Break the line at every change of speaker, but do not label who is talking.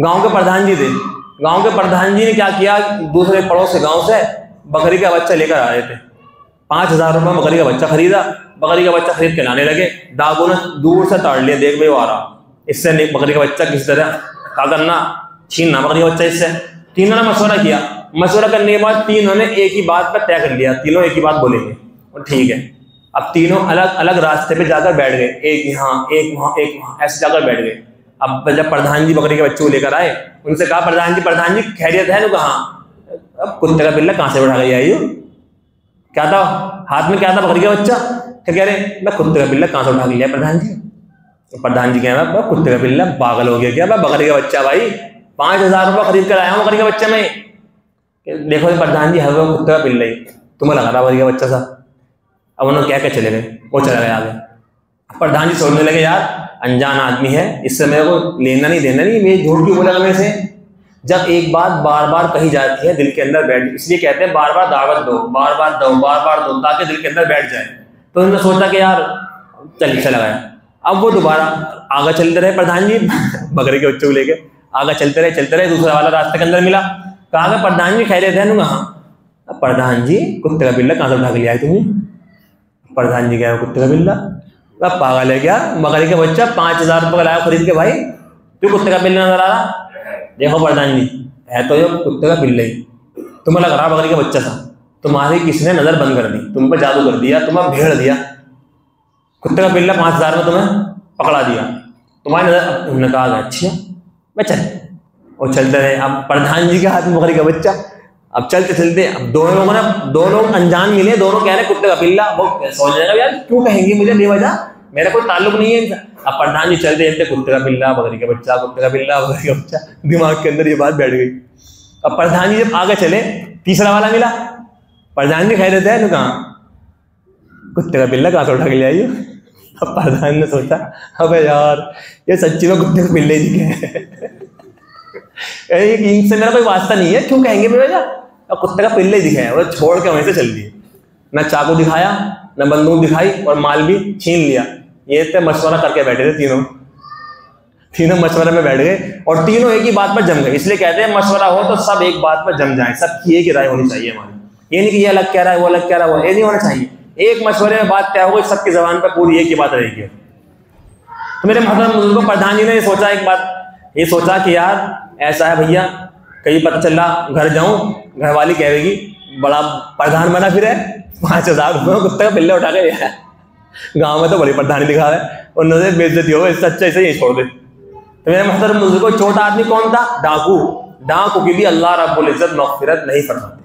गांव के प्रधान जी थे। गांव के प्रधान जी ने क्या किया, दूसरे पड़ोस के गांव से बकरी का बच्चा लेकर आ रहे थे। 5,000 रुपये बकरी का बच्चा खरीदा। बकरी का बच्चा खरीद के लाने लगे। डाकू ने दूर से ताड़ लिया, देख भाई वो आ रहा, इससे नहीं बकरी का बच्चा किस तरह क्या करना, छीनना बकरी का बच्चा इससे। तीनों ने मशवरा किया। मशवरा करने के बाद तीनों ने एक ही बात पर तय कर लिया, तीनों एक ही बात बोलेंगे और ठीक है। अब तीनों अलग अलग रास्ते पे जाकर बैठ गए, एक यहाँ एक वहाँ एक वहाँ, ऐसे जाकर बैठ गए। अब जब प्रधान जी बकरी के बच्चे को लेकर आए, उनसे कहा प्रधान जी खैरियत है? कहा अब कुत्ते का पिल्ला कहाँ से उठा के आई हो? क्या था हाथ में, क्या था? बकरी का बच्चा। क्या कह रहे, मैं कुत्ते का पिल्ला कहाँ से उठा के लिया प्रधान जी? तो प्रधान जी कह रहा कुत्ते का पिल्ला, पागल हो गया क्या? मैं बकरी का बच्चा भाई 5,000 रुपये खरीद कर आया हूँ बकरी का बच्चा में। देखो प्रधान जी हर कुत्ते का पिल्ला ही, तुम्हें लगा रहा बकरी का बच्चा सा। अब उन्होंने क्या क्या चले गए, वो चला गया आगे। प्रधान जी सोचने लगे यार अनजान आदमी है, इससे मेरे को लेना नहीं देना नहीं, मैं झूठ क्यों बोला मेरे से। जब एक बात बार बार कही जाती है दिल के अंदर बैठ, इसलिए कहते हैं बार बार दावत दो, बार बार दो ताकि दिल के अंदर बैठ जाए। तो उन्होंने सोचा कि यार चला गया। अब वो दोबारा आगे चलते रहे प्रधान जी बकरी के बच्चों को लेके आगे चलते रहे। दूसरा वाला रास्ते के अंदर मिला। कहा प्रधान जी खैरियत है? कहा प्रधान जी कुत्ते का पिल्ला कहाँ से उठा के लिया है तुम्हें? प्रधान जी कह कुत्ते का पिल्ला, अब पागल है क्या? बकरी का बच्चा 5,000 रुपये का लाया खरीद के भाई, क्यों कुत्ते का पिल्ला नजर आ रहा? देखो प्रधान जी है तो ये कुत्ते का पिल्ला ही, तुम्हें लग रहा बकरी का बच्चा था। तुम्हारी किसने नजर बंद कर दी, तुम पर जादू कर दिया, तुम्हें भेड़ दिया, कुत्ते का पिल्ला 5,000 में तुम्हें पकड़ा दिया, तुम्हारी नजर। उन्होंने कहा अच्छा मैं चल, और चलते रहे। अब प्रधान जी के हाथ में बकरी का बच्चा। अब चलते अब दो लोग अनजान मिले, दोनों कह रहे कुत्ते का पिल्ला। वो सोच जाएगा यार क्यों कहेंगे मुझे बेवजह, मेरा कोई ताल्लुक नहीं है इनसे। अब प्रधान जी चलते कुत्ते का पिल्ला बकरी का बच्चा, कुत्ते का पिल्ला बकरी का बच्चा, दिमाग के अंदर ये बात बैठ गई। अब प्रधान जी जब आगे चले, तीसरा वाला मिला। प्रधान जी खैरियत है? कहा कुत्ते का पिल्ला कहाँ से उठा के ले आई? अब प्रधान ने सोचा अबे यार ये सच्ची में कुत्ते का पिल्ला ही दिखे इनसे मेरा कोई वास्ता नहीं है, क्यों कहेंगे बेवजह, और कुत्ते का पिल्ला ही दिखाया। वो छोड़ के वहीं से चल दिए, न चाकू दिखाया न बंदूक दिखाई, और माल भी छीन लिया। ये थे मशवरा करके बैठे थे तीनों मशवरे में बैठ गए, और तीनों एक ही बात पर जम गए। इसलिए कहते हैं मशवरा हो तो सब एक बात पर जम जाए, सबकी एक ही राय होनी चाहिए हमारी। ये नहीं कि ये अलग कह रहा है वो अलग कह रहा है, वो ये नहीं होना चाहिए। एक मशवरे में बात क्या हो गई, सबकी जबान पर पूरी एक ही बात रहेगी। तो मेरे मोहतरम बुजुर्गों, प्रधान जी ने ये सोचा, एक बात ये सोचा कि यार ऐसा है भैया, कहीं पता चला घर जाऊं, घर वाली कहेगी बड़ा प्रधान बना फिर है, 5,000 रुपये कुत्ते का पिल्ला उठा के लिया है, गाँव में तो बड़ी प्रधानी दिखा है, उन्होंने बेइज्जती हो, इससे अच्छा इसे यही छोड़ दे। तो मेरे मोहतरम बुजुर्गों, छोटा आदमी कौन था? डाकू। डाकू की भी अल्लाह रब्बुल इज्जत मग़फ़िरत नहीं फरमाता।